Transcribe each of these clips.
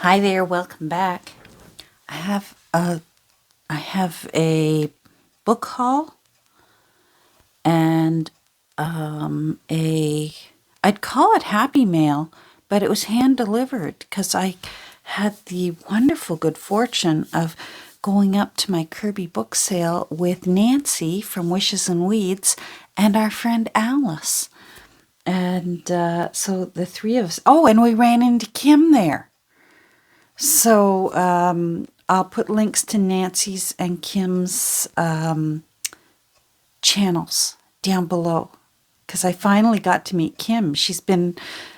Hi there, welcome back. I have a book haul and I'd call it Happy Mail, but it was hand delivered because I had the wonderful good fortune of going up to my Kirby book sale with Nancy from Wishes and Weeds and our friend Alice. And so the three of us, and we ran into Kim there. So I'll put links to Nancy's and Kim's channels down below because I finally got to meet Kim. She's been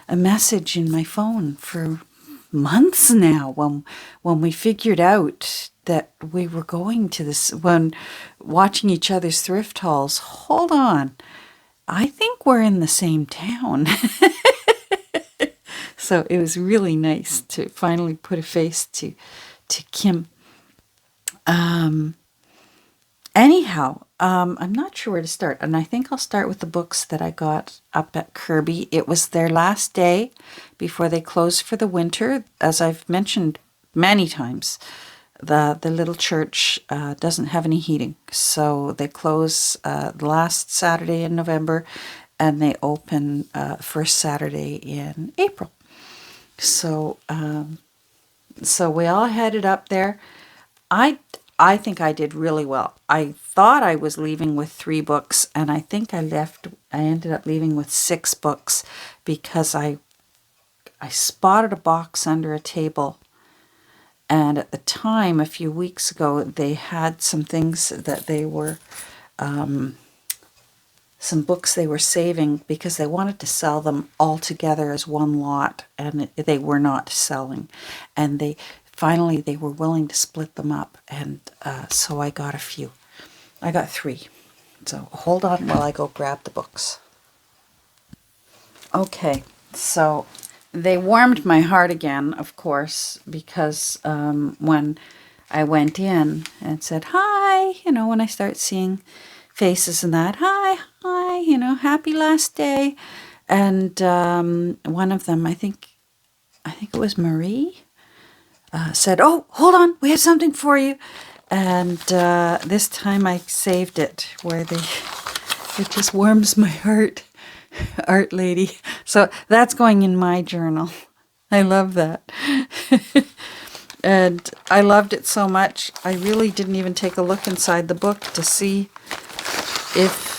a message in my phone for months now when we figured out that we were going to this, when watching each other's thrift hauls. Hold on, I think we're in the same town. So it was really nice to finally put a face to Kim. Anyhow, I'm not sure where to start, and I think I'll start with the books that I got up at Kirby. It was their last day before they closed for the winter. As I've mentioned many times, the little church doesn't have any heating, so they close the last Saturday in November, and they open first Saturday in April. So we all headed up there. I think I did really well. I thought I was leaving with 3 books, and I think I ended up leaving with 6 books because I spotted a box under a table. And at the time, a few weeks ago, they had some things that they were, some books they were saving because they wanted to sell them all together as one lot, and they were not selling. And finally they were willing to split them up, and so I got a few. I got 3. So hold on while I go grab the books. Okay, so they warmed my heart again, of course, because when I went in and said, hi, when I start seeing faces and that, hi, happy last day. And one of them, I think it was Marie, said, oh, hold on, we have something for you. And this time I saved it, it just warms my heart. Art lady. So that's going in my journal. I love that. And I loved it so much, I really didn't even take a look inside the book to see if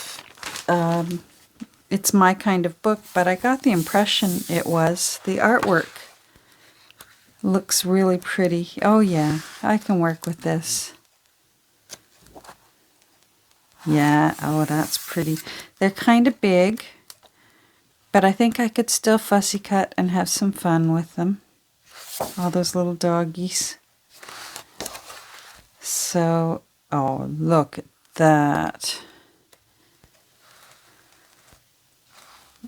it's my kind of book, but I got the impression it was. The artwork looks really pretty. Oh yeah, I can work with this. Yeah, oh, that's pretty. They're kind of big, but I think I could still fussy cut and have some fun with them. All those little doggies. So, oh, look at that.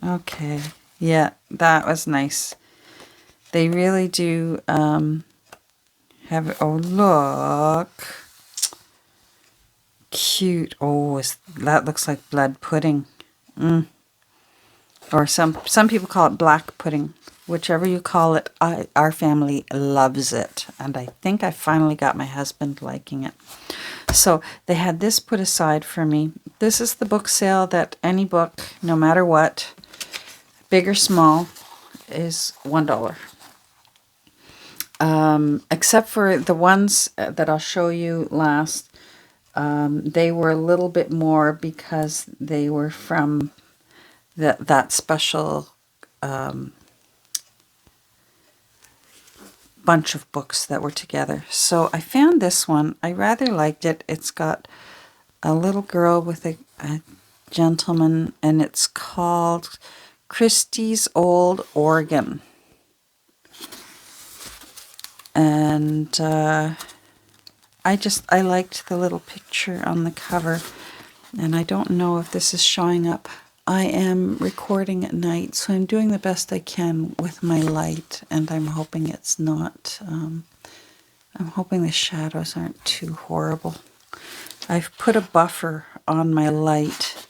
Okay, yeah, that was nice. They really do have it. Oh, look. Cute. Oh, that looks like blood pudding. Or some people call it black pudding. Whichever you call it, our family loves it. And I think I finally got my husband liking it. So they had this put aside for me. This is the book sale that any book, no matter what, big or small, is $1. Except for the ones that I'll show you last. They were a little bit more because they were from that special bunch of books that were together. So I found this one. I rather liked it. It's got a little girl with a gentleman, and it's called Christie's Old Organ. And I liked the little picture on the cover, and I don't know if this is showing up. I am recording at night, so I'm doing the best I can with my light, and I'm hoping it's not, I'm hoping the shadows aren't too horrible. I've put a buffer on my light,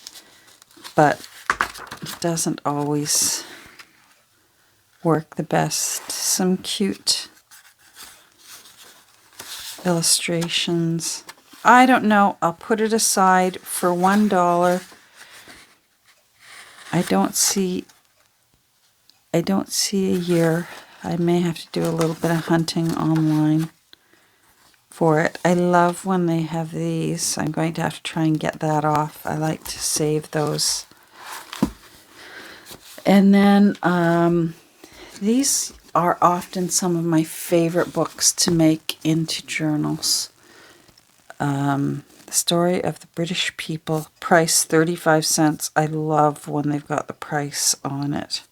but it doesn't always work the best. Some cute illustrations. I don't know. I'll put it aside for $1. I don't see a year. I may have to do a little bit of hunting online for it. I love when they have these. I'm going to have to try and get that off. I like to save those. And then these are often some of my favorite books to make into journals. The Story of the British People, price 35 cents. I love when they've got the price on it.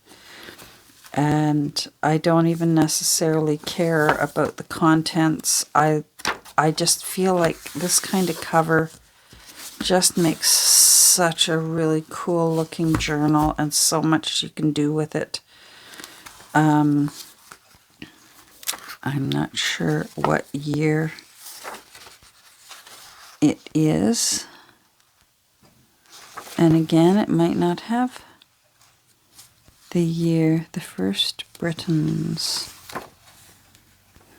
And I don't even necessarily care about the contents. I just feel like this kind of cover just makes such a really cool looking journal, and so much you can do with it. I'm not sure what year it is. And again, it might not have the year. The First Britons.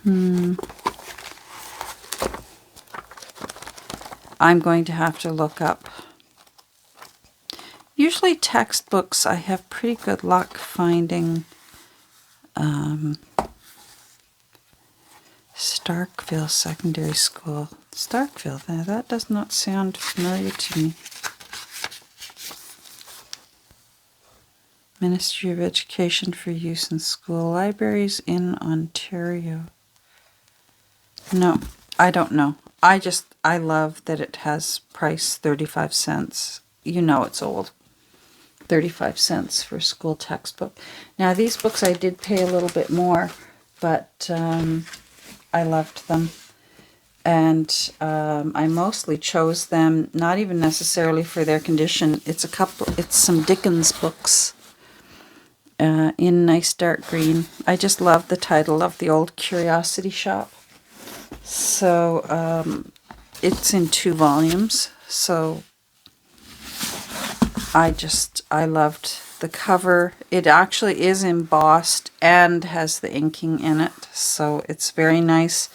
I'm going to have to look up. Usually textbooks I have pretty good luck finding. Starkville Secondary School. Starkville, that does not sound familiar to me. Ministry of Education for use in school libraries in Ontario. No, I don't know. I love that it has price 35 cents. You know it's old. 35 cents for a school textbook. Now these books I did pay a little bit more, but I loved them. And I mostly chose them not even necessarily for their condition. It's some Dickens books in nice dark green. I just love the title of The Old Curiosity Shop. So it's in 2 volumes. So I loved the cover. It actually is embossed and has the inking in it. So it's very nice.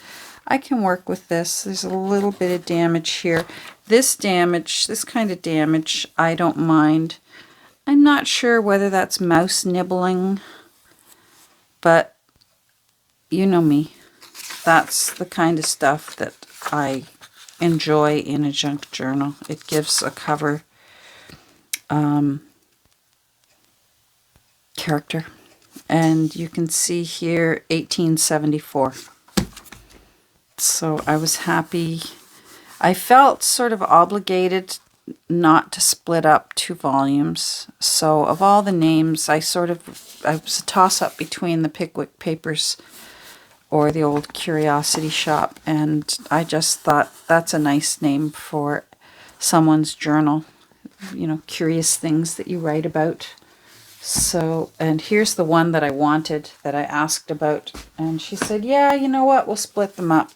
I can work with this. There's a little bit of damage here. This kind of damage, I don't mind. I'm not sure whether that's mouse nibbling, but you know me. That's the kind of stuff that I enjoy in a junk journal. It gives a cover character. And you can see here 1874. So I was happy. I felt sort of obligated not to split up 2 volumes. So of all the names, I was a toss-up between the Pickwick Papers or the Old Curiosity Shop, and I just thought that's a nice name for someone's journal. You know, curious things that you write about. So, and here's the one that I wanted, that I asked about, and she said, yeah, you know what, we'll split them up.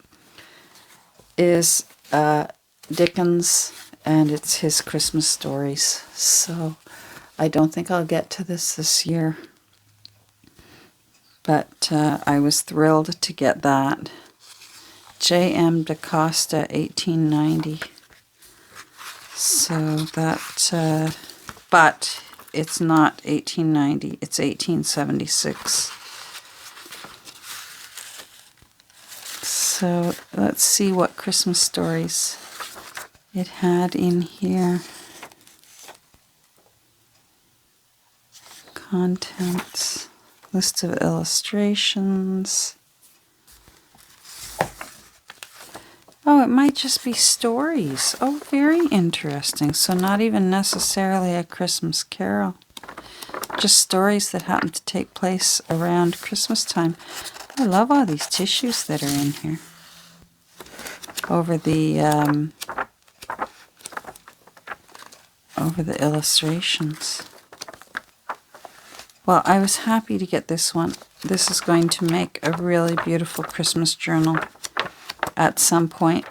Is Dickens, and it's his Christmas stories. So I don't think I'll get to this year. But I was thrilled to get that. J.M. DaCosta, 1890. So that, but it's not 1890, it's 1876. So let's see what Christmas stories it had in here. Contents, list of illustrations. Oh, it might just be stories. Oh, very interesting. So not even necessarily a Christmas carol. Just stories that happen to take place around Christmas time. I love all these tissues that are in here. Over the illustrations. Well, I was happy to get this one. This is going to make a really beautiful Christmas journal at some point.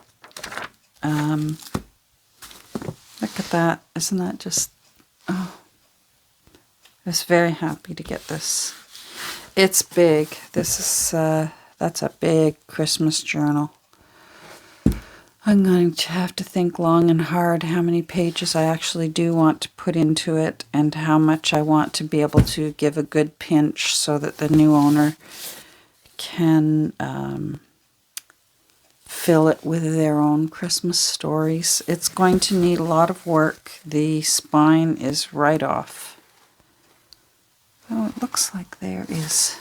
Look at that. Isn't that just... Oh. I was very happy to get this. It's big. This is... that's a big Christmas journal. I'm going to have to think long and hard how many pages I actually do want to put into it and how much I want to be able to give a good pinch so that the new owner can fill it with their own Christmas stories. It's going to need a lot of work. The spine is right off. Oh, it looks like there's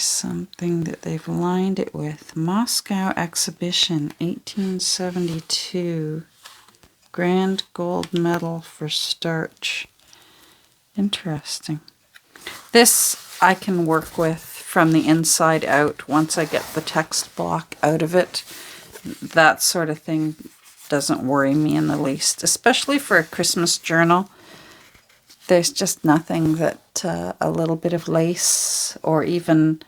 something that they've lined it with. Moscow Exhibition, 1872. Grand gold medal for starch. Interesting. This I can work with from the inside out once I get the text block out of it. That sort of thing doesn't worry me in the least, especially for a Christmas journal. There's just nothing that a little bit of lace or even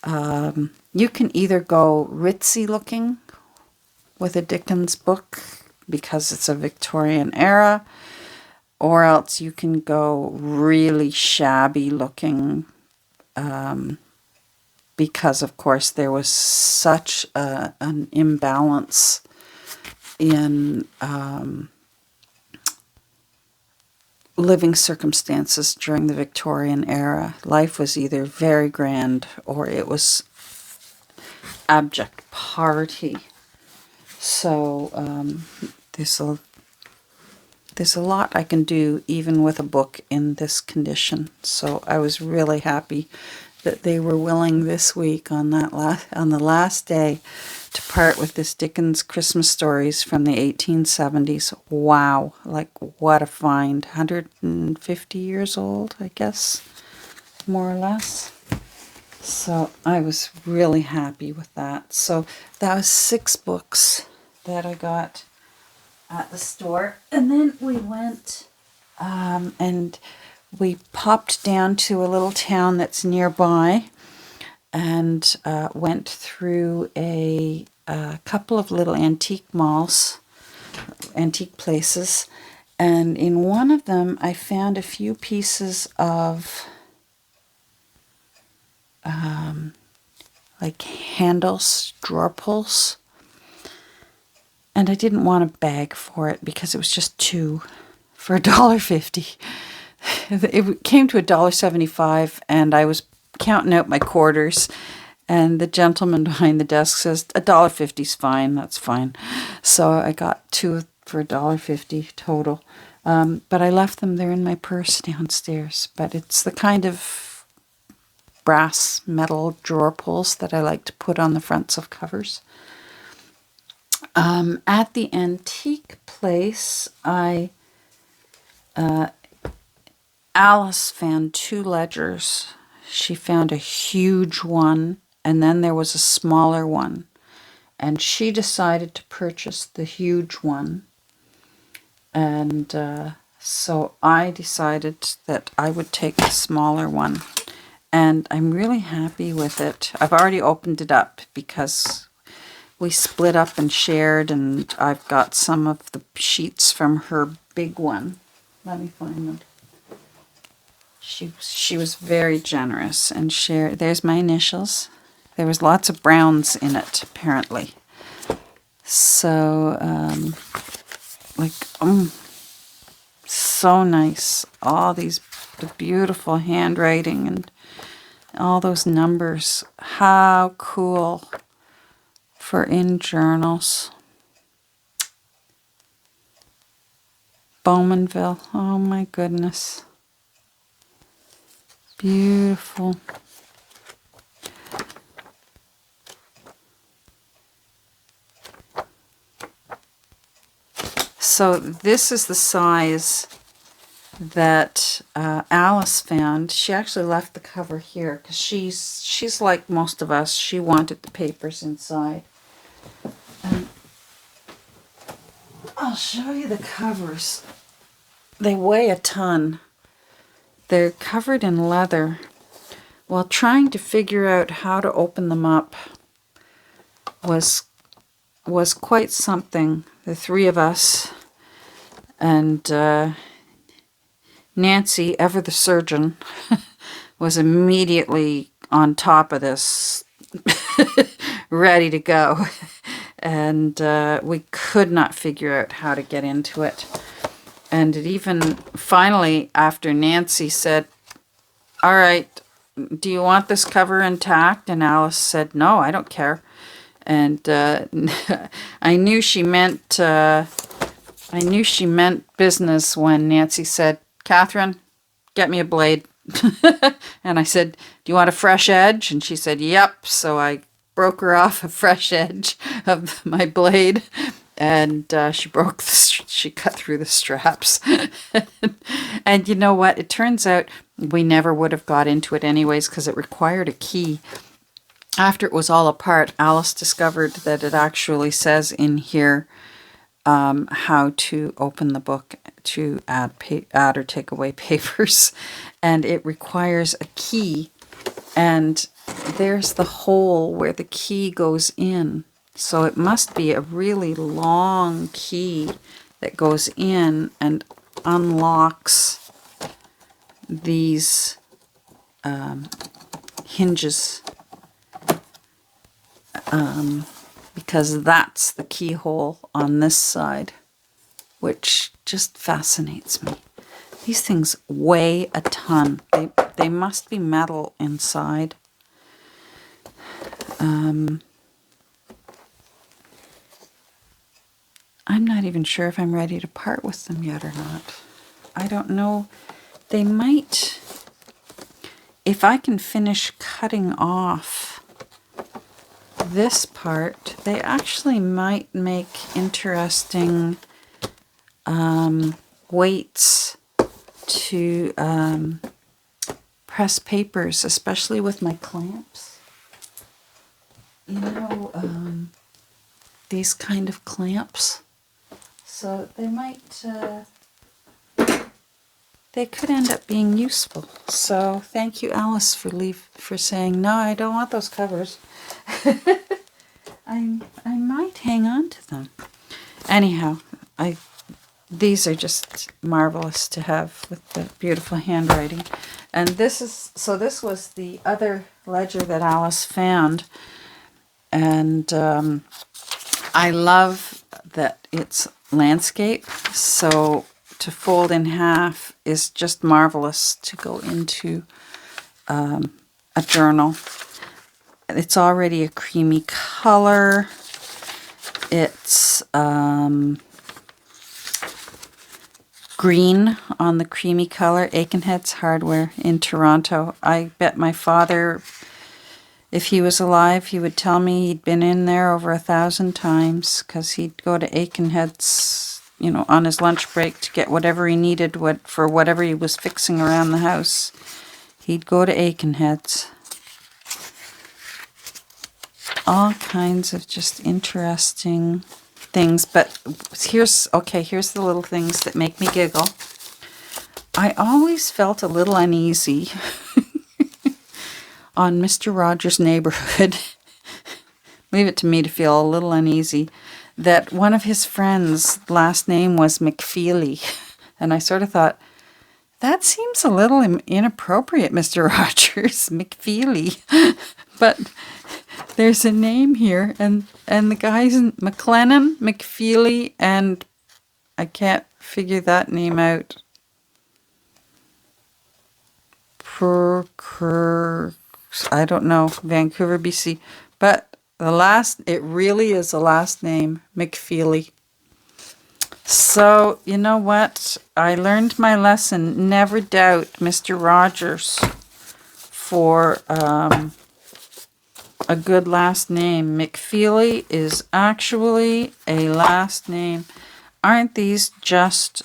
you can either go ritzy looking with a Dickens book because it's a Victorian era, or else you can go really shabby looking because, of course, there was such an imbalance in living circumstances during the Victorian era. Life was either very grand or it was abject poverty. So there's a lot I can do even with a book in this condition. So I was really happy that they were willing this week on the last day to part with this Dickens Christmas Stories from the 1870s. Wow, like what a find. 150 years old, I guess, more or less. So I was really happy with that. So that was 6 books that I got at the store. And then we went and we popped down to a little town that's nearby and went through a couple of little antique malls, antique places. And in one of them, I found a few pieces of like handles, drawer pulls. And I didn't want a bag for it because it was just 2 for $1.50. It came to $1.75, and I was counting out my quarters, and the gentleman behind the desk says $1.50 is fine. That's fine. So I got 2 for $1.50 total. But I left them there in my purse downstairs. But it's the kind of brass metal drawer pulls that I like to put on the fronts of covers. At the antique place, Alice found 2 ledgers. She found a huge one, and then there was a smaller one. And she decided to purchase the huge one. And so I decided that I would take the smaller one. And I'm really happy with it. I've already opened it up because we split up and shared, and I've got some of the sheets from her big one. Let me find them. She was very generous and shared. There's my initials. There was lots of browns in it, apparently. So, so nice. All the beautiful handwriting and all those numbers. How cool for in journals. Bowmanville. Oh my goodness. Beautiful. So this is the size that Alice found. She actually left the cover here because she's like most of us. She wanted the papers inside. And I'll show you the covers. They weigh a ton. They're covered in leather. While trying to figure out how to open them up was quite something. The 3 of us and Nancy, ever the surgeon, was immediately on top of this, ready to go. and we could not figure out how to get into it. And it even finally, after Nancy said, all right, do you want this cover intact? And Alice said, no, I don't care. And I knew she meant business when Nancy said, Catherine, get me a blade. And I said, do you want a fresh edge? And she said, yep. So I broke her off a fresh edge of my blade, and she cut through the straps. And you know what? It turns out we never would have got into it anyways because it required a key. After it was all apart, Alice discovered that it actually says in here how to open the book to add or take away papers, and it requires a key, and there's the hole where the key goes in. So it must be a really long key that goes in and unlocks these hinges, because that's the keyhole on this side, which just fascinates me. These things weigh a ton. They must be metal inside. I'm not even sure if I'm ready to part with them yet or not. I don't know. They might, if I can finish cutting off this part, they actually might make interesting weights to press papers, especially with my clamps. You know, these kind of clamps. So they might, they could end up being useful. So thank you, Alice, for saying, no, I don't want those covers. I might hang on to them. Anyhow, these are just marvelous to have with the beautiful handwriting. And this was the other ledger that Alice found. And I love that it's landscape, so to fold in half is just marvelous to go into a journal. It's already a creamy color. It's green on the creamy color. Aikenhead's Hardware in Toronto. I bet my father, if he was alive, he would tell me he'd been in there over 1,000 times, because he'd go to Aikenhead's, you know, on his lunch break to get whatever he needed for whatever he was fixing around the house. He'd go to Aikenhead's. All kinds of just interesting things. But here's the little things that make me giggle. I always felt a little uneasy on Mr. Rogers' Neighborhood. Leave it to me to feel a little uneasy that one of his friends' last name was McFeely. And I sort of thought, that seems a little inappropriate, Mr. Rogers, McFeely. But there's a name here, and the guy's McLennan, McFeely, and I can't figure that name out. I don't know, Vancouver, BC. But it really is the last name, McFeely. So, you know what? I learned my lesson. Never doubt Mr. Rogers for a good last name. McFeely is actually a last name. Aren't these just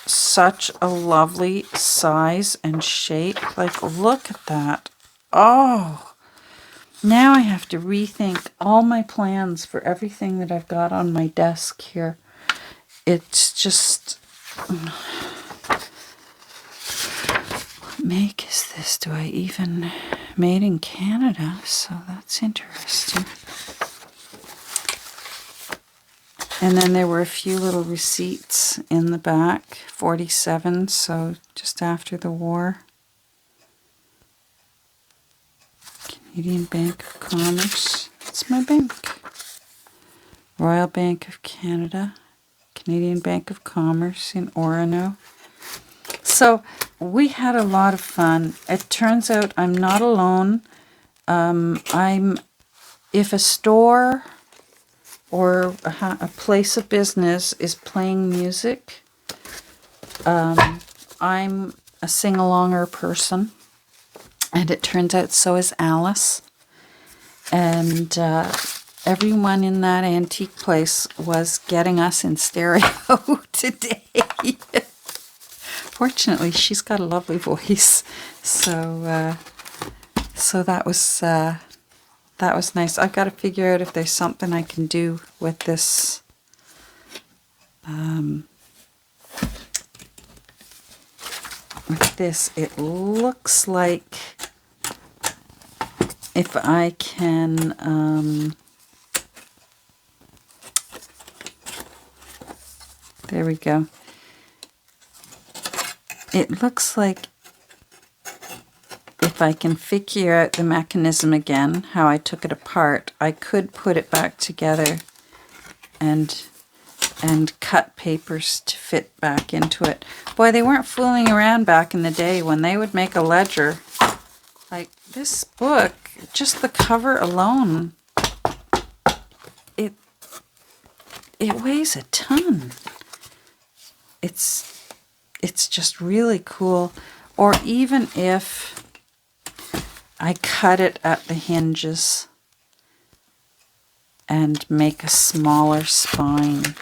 such a lovely size and shape? Like, look at that. Oh, now I have to rethink all my plans for everything that I've got on my desk here. It's just, what make is this? Do I even, made in Canada? So that's interesting. And then there were a few little receipts in the back, 47, so just after the war. Canadian Bank of Commerce. It's my bank. Royal Bank of Canada, Canadian Bank of Commerce in Orono. So we had a lot of fun. It turns out I'm not alone. If a store or a place of business is playing music, I'm a sing-alonger person, and it turns out so is Alice. And everyone in that antique place was getting us in stereo today. Fortunately, she's got a lovely voice, so that was nice. I've got to figure out if there's something I can do with this. It looks like if I can, there we go. It looks like if I can figure out the mechanism again, how I took it apart, I could put it back together and cut papers to fit back into it. Boy, they weren't fooling around back in the day when they would make a ledger. Like this book, just the cover alone, it weighs a ton. It's just really cool. Or even if I cut it at the hinges and make a smaller spine,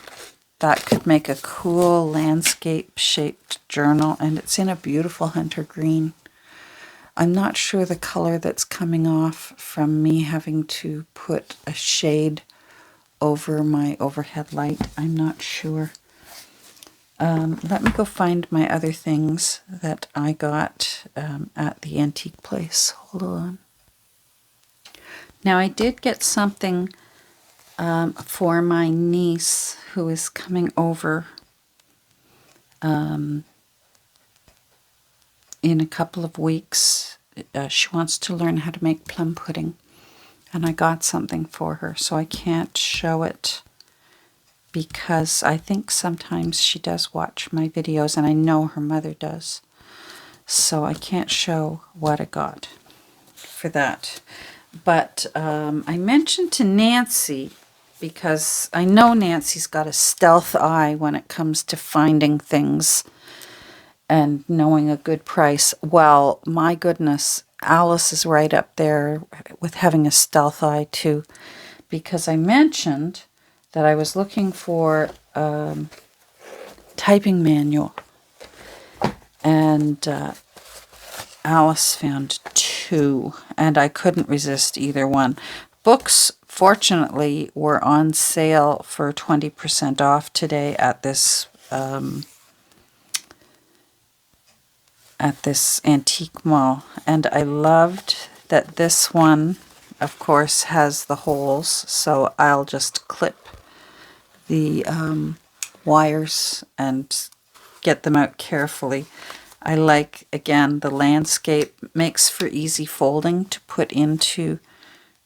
that could make a cool landscape-shaped journal, and it's in a beautiful hunter green. I'm not sure the color that's coming off from me having to put a shade over my overhead light. I'm not sure. Let me go find my other things that I got at the antique place. Hold on. Now, I did get something for my niece who is coming over in a couple of weeks. She wants to learn how to make plum pudding, and I got something for her, so I can't show it because I think sometimes she does watch my videos, and I know her mother does, so I can't show what I got for that. But I mentioned to Nancy, because I know Nancy's got a stealth eye when it comes to finding things and knowing a good price. Well, my goodness, Alice is right up there with having a stealth eye too, because I mentioned that I was looking for a typing manual, and Alice found two, and I couldn't resist either one. Books, fortunately, were on sale for 20% off today at this antique mall, and I loved that this one, of course, has the holes, so I'll just clip the wires and get them out carefully. I like, again, the landscape makes for easy folding to put into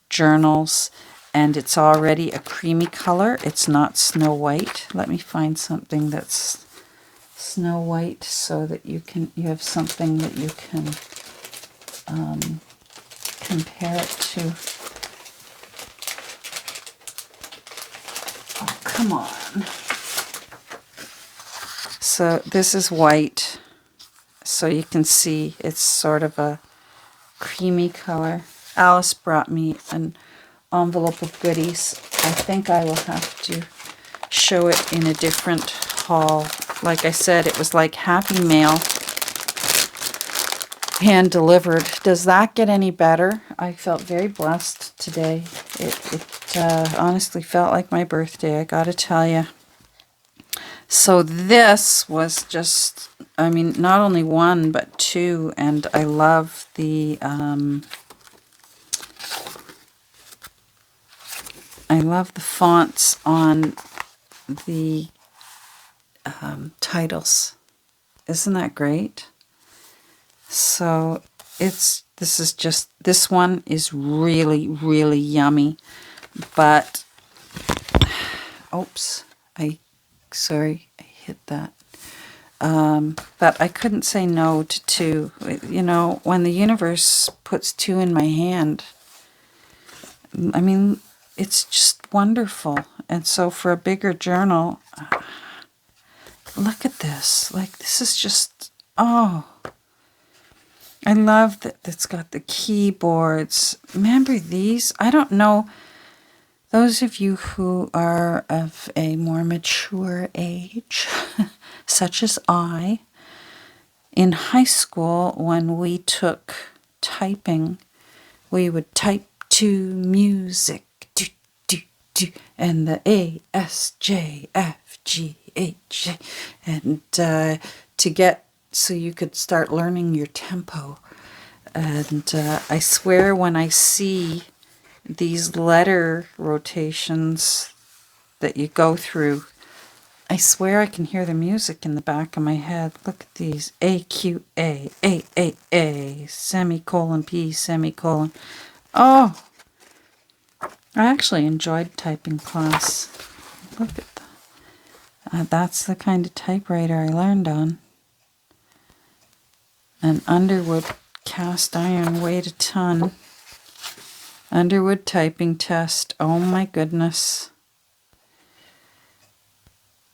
journals, and it's already a creamy color. It's not Snow White. Let me find something that's Snow White so that you have something that you can compare it to. Oh, come on. So this is white, so you can see it's sort of a creamy color. Alice brought me an envelope of goodies. I think I will have to show it in a different haul. Like I said, it was like Happy Mail, hand delivered. Does that get any better? I felt very blessed today. It honestly felt like my birthday, I gotta tell you. So this was just, I mean, not only one, but two, and I love the, fonts on the titles. Isn't that great? So this one is really, really yummy, but Oops, sorry, I hit that. But I couldn't say no to two. You know, when the universe puts two in my hand, I mean, it's just wonderful. And so for a bigger journal, look at this. Like, this is just, oh, I love that it's got the keyboards. Remember these? I don't know. Those of you who are of a more mature age, such as I, in high school, when we took typing, we would type to music, do, do, do, and the A, S, J, F, G, H, and to get, so you could start learning your tempo. And I swear when I see these letter rotations that you go through, I swear I can hear the music in the back of my head. Look at these. A, Q, A, A, semicolon, P, semicolon. Oh, I actually enjoyed typing class. Look at that. That's the kind of typewriter I learned on. An Underwood cast iron weighed a ton. Underwood typing test. Oh my goodness.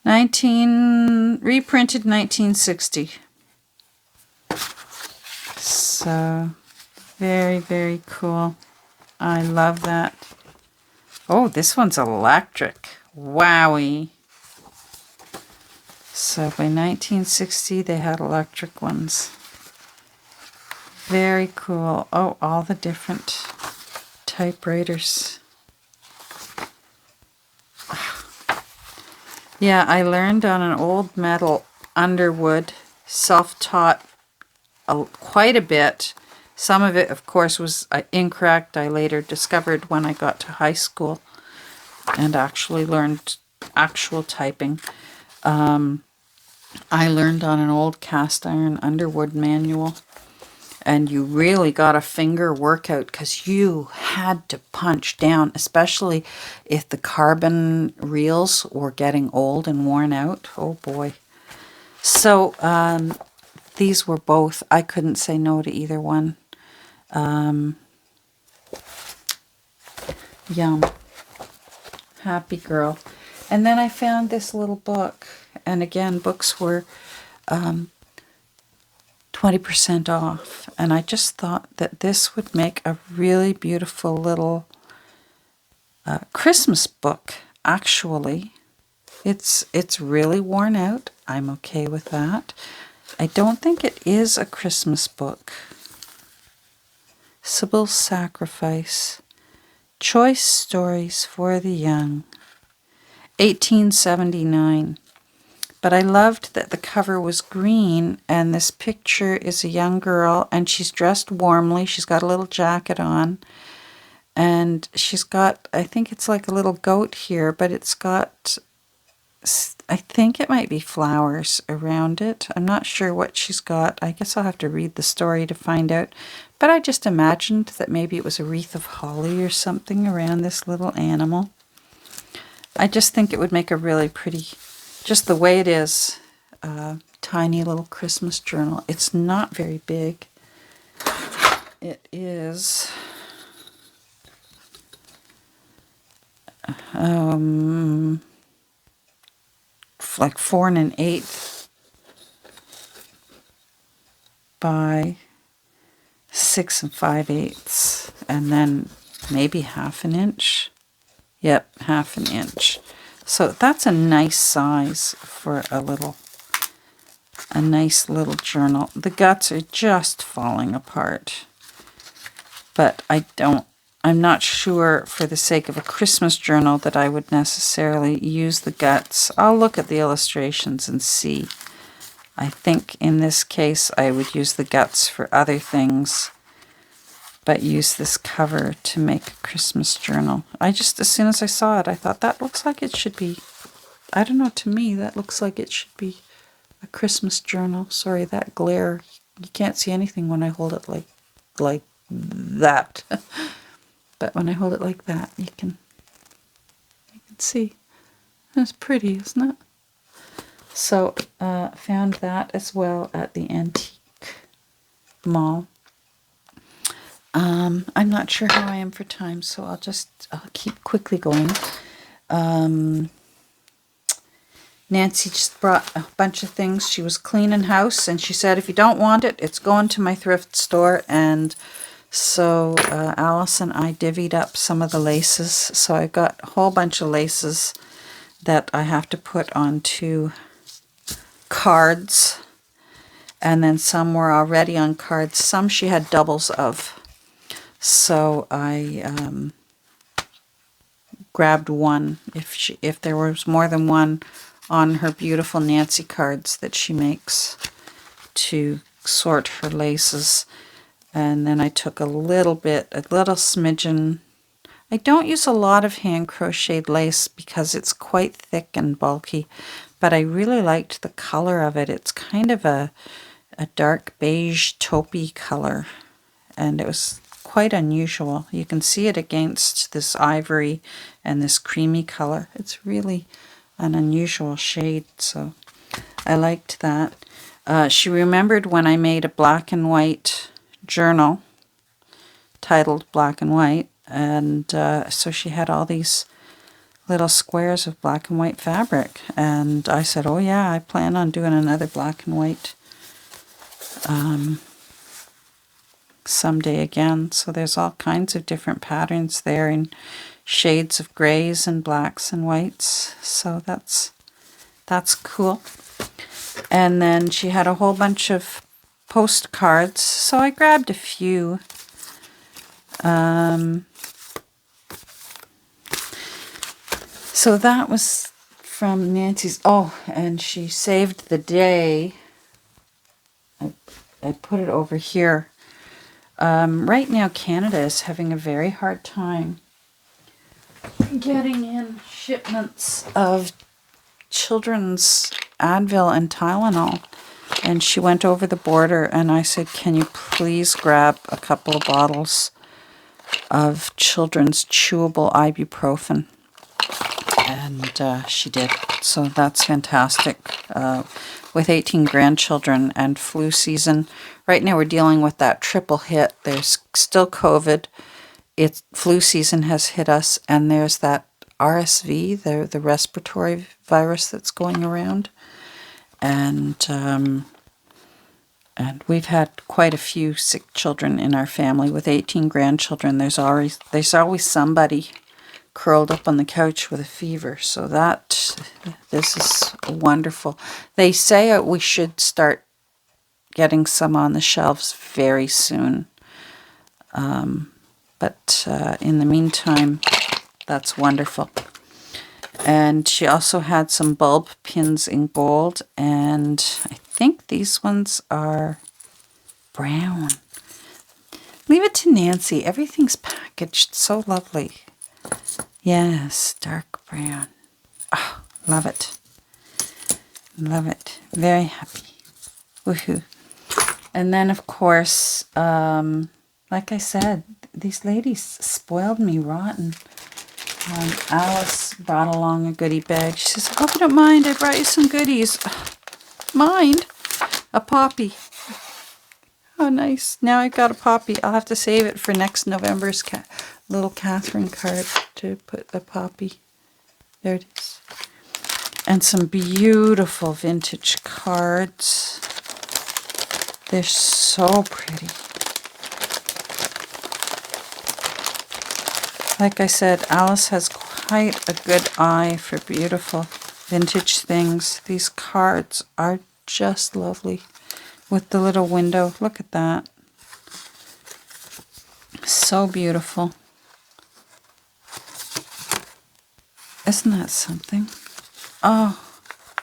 Reprinted 1960. So, very, very cool. I love that. Oh, this one's electric. Wowie. So by 1960, they had electric ones. Very cool. Oh, all the different typewriters. Yeah, I learned on an old metal Underwood, self-taught quite a bit. Some of it, of course, was incorrect. I later discovered when I got to high school and actually learned actual typing. I learned on an old cast iron Underwood manual. And you really got a finger workout because you had to punch down, especially if the carbon reels were getting old and worn out. Oh boy. So these were both, I couldn't say no to either one. Yum. Happy girl. And then I found this little book. And again, books were 20% off, and I just thought that this would make a really beautiful little Christmas book. Actually, it's really worn out. I'm okay with that. I don't think it is a Christmas book. Sybil's Sacrifice. Choice Stories for the Young. 1879. But I loved that the cover was green, and this picture is a young girl, and she's dressed warmly. She's got a little jacket on, and she's got, I think it's like a little goat here, but it's got, I think it might be flowers around it. I'm not sure what she's got. I guess I'll have to read the story to find out. But I just imagined that maybe it was a wreath of holly or something around this little animal. I just think it would make a really pretty, just the way it is, tiny little Christmas journal. It's not very big. It is like 4 1/8 by 6 5/8, and then maybe 1/2 inch. Yep, 1/2 inch. So that's a nice size for a nice little journal. The guts are just falling apart. But I'm not sure for the sake of a Christmas journal that I would necessarily use the guts. I'll look at the illustrations and see. I think in this case I would use the guts for other things, but use this cover to make a Christmas journal. As soon as I saw it, I thought that looks like it should be, I don't know, to me, that looks like it should be a Christmas journal. Sorry, that glare, you can't see anything when I hold it like that. But when I hold it like that, you can see. That's pretty, isn't it? So, found that as well at the antique mall. I'm not sure how I am for time, so I'll keep quickly going. Nancy just brought a bunch of things. She was cleaning house, and she said, if you don't want it, it's going to my thrift store. And so Alice and I divvied up some of the laces. So I got a whole bunch of laces that I have to put onto cards. And then some were already on cards. Some she had doubles of. So I grabbed one if there was more than one on her beautiful Nancy cards that she makes to sort her laces. And then I took a little smidgen. I don't use a lot of hand crocheted lace because it's quite thick and bulky, but I really liked the color of it. It's kind of a dark beige taupey color, and it was quite unusual. You can see it against this ivory and this creamy color. It's really an unusual shade, so I liked that. She remembered when I made a black and white journal titled Black and White, and so she had all these little squares of black and white fabric, and I said, oh yeah, I plan on doing another black and white someday again. So there's all kinds of different patterns there in shades of grays and blacks and whites, so that's cool. And then she had a whole bunch of postcards, so I grabbed a few. So that was from Nancy's. Oh, and she saved the day. I put it over here. Right now, Canada is having a very hard time getting in shipments of children's Advil and Tylenol. And she went over the border, and I said, can you please grab a couple of bottles of children's chewable ibuprofen? And she did. So that's fantastic. With 18 grandchildren and flu season, right now we're dealing with that triple hit. There's still COVID. Flu season has hit us, and there's that RSV, the respiratory virus that's going around. And we've had quite a few sick children in our family. With 18 grandchildren, there's always somebody curled up on the couch with a fever. So this is wonderful. They say we should start getting some on the shelves very soon. But in the meantime, that's wonderful. And she also had some bulb pins in gold, and I think these ones are brown. Leave it to Nancy. Everything's packaged so lovely. Yes, dark brown. Oh, love it. Love it. Very happy. Woohoo. And then, of course, like I said, these ladies spoiled me rotten. Alice brought along a goodie bag. She says, I hope you don't mind, I brought you some goodies. Mind? A poppy. Oh, nice. Now I got a poppy. I'll have to save it for next November's little Catherine card to put the poppy. There it is. And some beautiful vintage cards. They're so pretty. Like I said, Alice has quite a good eye for beautiful vintage things. These cards are just lovely. With the little window. Look at that. So beautiful. Isn't that something? Oh,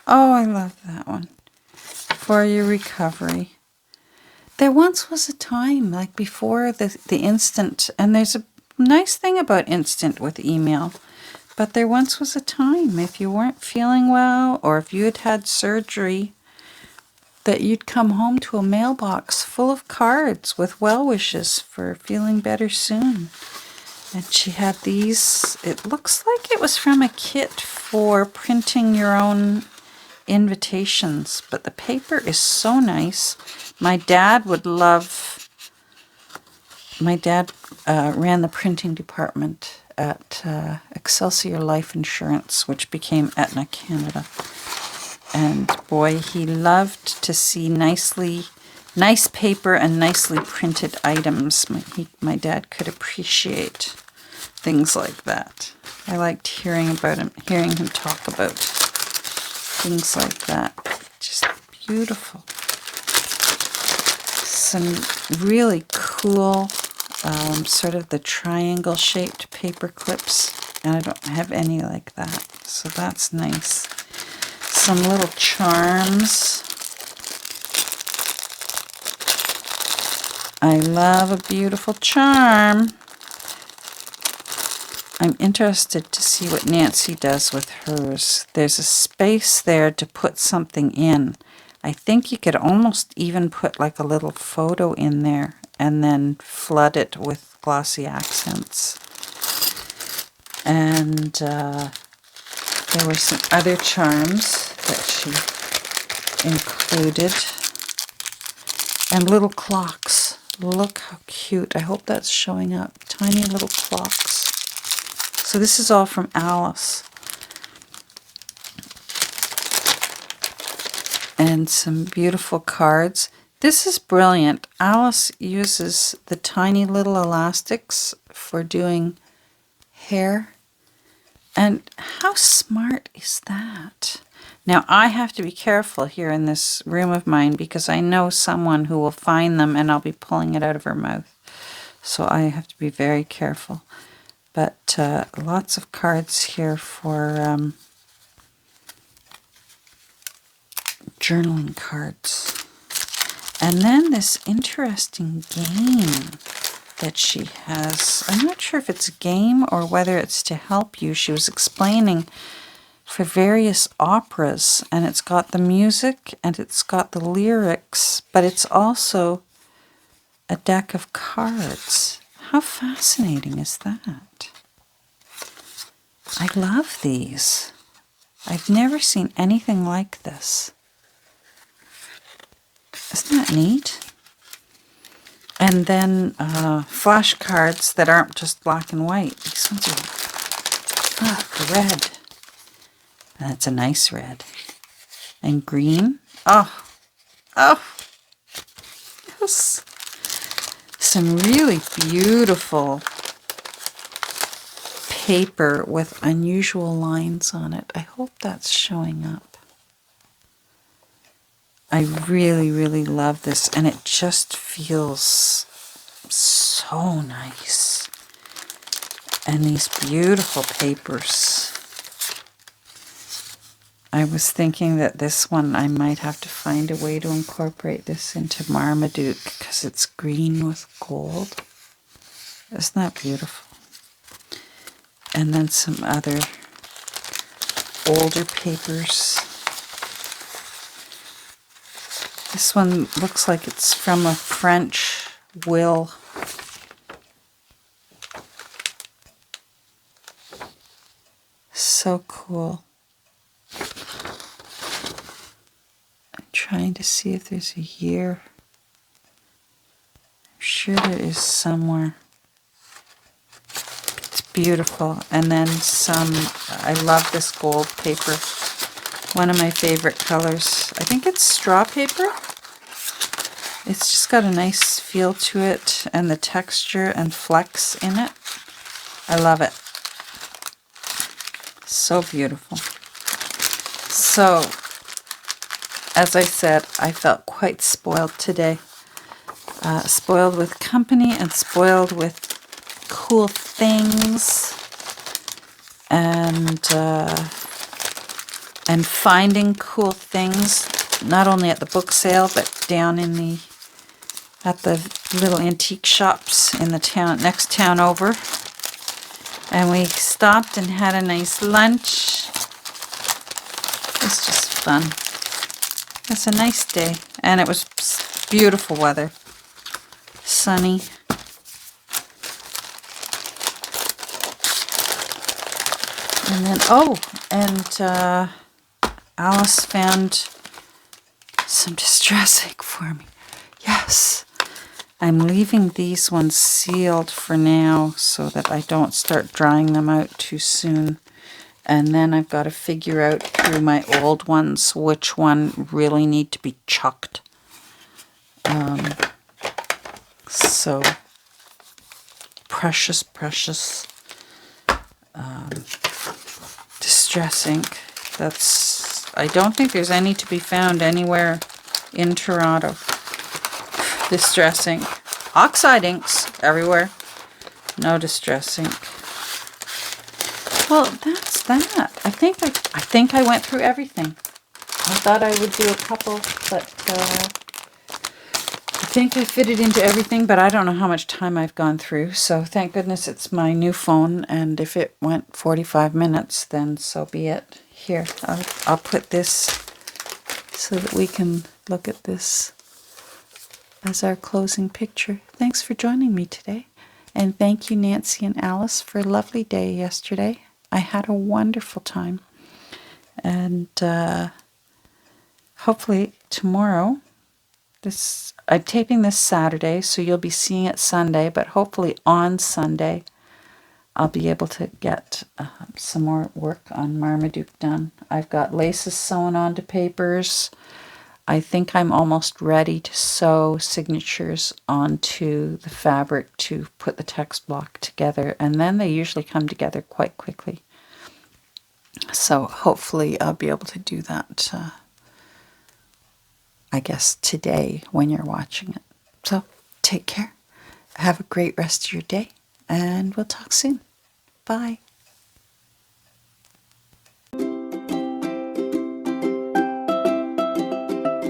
I love that one. For your recovery. There once was a time, like before the instant, and there's a nice thing about instant with email, but there once was a time, if you weren't feeling well, or if you had had surgery, that you'd come home to a mailbox full of cards with well wishes for feeling better soon. And she had these, it looks like it was from a kit for printing your own invitations, but the paper is so nice. My dad ran the printing department at Excelsior Life Insurance, which became Aetna Canada. And boy, he loved to see nice paper and nicely printed items. My dad could appreciate things like that. I liked hearing him talk about things like that. Just beautiful. Some really cool, sort of the triangle shaped paper clips. And I don't have any like that. So that's nice. Some little charms. I love a beautiful charm. I'm interested to see what Nancy does with hers. There's a space there to put something in. I think you could almost even put like a little photo in there and then flood it with glossy accents. And there were some other charms that she included. And little clocks. Look how cute. I hope that's showing up. Tiny little clocks. So this is all from Alice. And some beautiful cards. This is brilliant. Alice uses the tiny little elastics for doing hair. And how smart is that? Now, I have to be careful here in this room of mine because I know someone who will find them and I'll be pulling it out of her mouth. So I have to be very careful. But lots of cards here for journaling cards. And then this interesting game that she has. I'm not sure if it's a game or whether it's to help you. She was explaining for various operas, and it's got the music and it's got the lyrics, but it's also a deck of cards. How fascinating is that? I love these. I've never seen anything like this. Isn't that neat? And then flashcards that aren't just black and white. These ones are red. That's a nice red. And green. Oh. Yes. Some really beautiful paper with unusual lines on it. I hope that's showing up. I really, really love this, and it just feels so nice. And these beautiful papers. I was thinking that this one, I might have to find a way to incorporate this into Marmaduke because it's green with gold. Isn't that beautiful? And then some other older papers. This one looks like it's from a French will. So cool. I'm trying to see if there's a year. I'm sure there is somewhere. It's beautiful. And then some, I love this gold paper. One of my favorite colors. I think it's straw paper. It's just got a nice feel to it and the texture and flex in it. I love it. So beautiful. So, as I said, I felt quite spoiled today. Spoiled with company and spoiled with cool things and finding cool things, not only at the book sale, but down in at the little antique shops in the town, next town over. And we stopped and had a nice lunch. It's just fun. It's a nice day. And it was beautiful weather. Sunny. And then, oh, and Alice found some distress ink for me. Yes. I'm leaving these ones sealed for now so that I don't start drying them out too soon. And then I've got to figure out through my old ones which one really need to be chucked. So precious, precious distress ink. I don't think there's any to be found anywhere in Toronto. Distress ink. Oxide inks everywhere. No distress ink. Well, that's that. I think I went through everything. I thought I would do a couple, but I think I fitted into everything, but I don't know how much time I've gone through. So thank goodness it's my new phone, and if it went 45 minutes, then so be it. Here, I'll put this so that we can look at this as our closing picture. Thanks for joining me today. And thank you, Nancy and Alice, for a lovely day yesterday. I had a wonderful time. And hopefully tomorrow, I'm taping this Saturday, so you'll be seeing it Sunday, but hopefully on Sunday, I'll be able to get some more work on Marmaduke done. I've got laces sewn onto papers. I think I'm almost ready to sew signatures onto the fabric to put the text block together, and then they usually come together quite quickly. So hopefully I'll be able to do that, I guess, today when you're watching it. So take care. Have a great rest of your day, and we'll talk soon. Bye.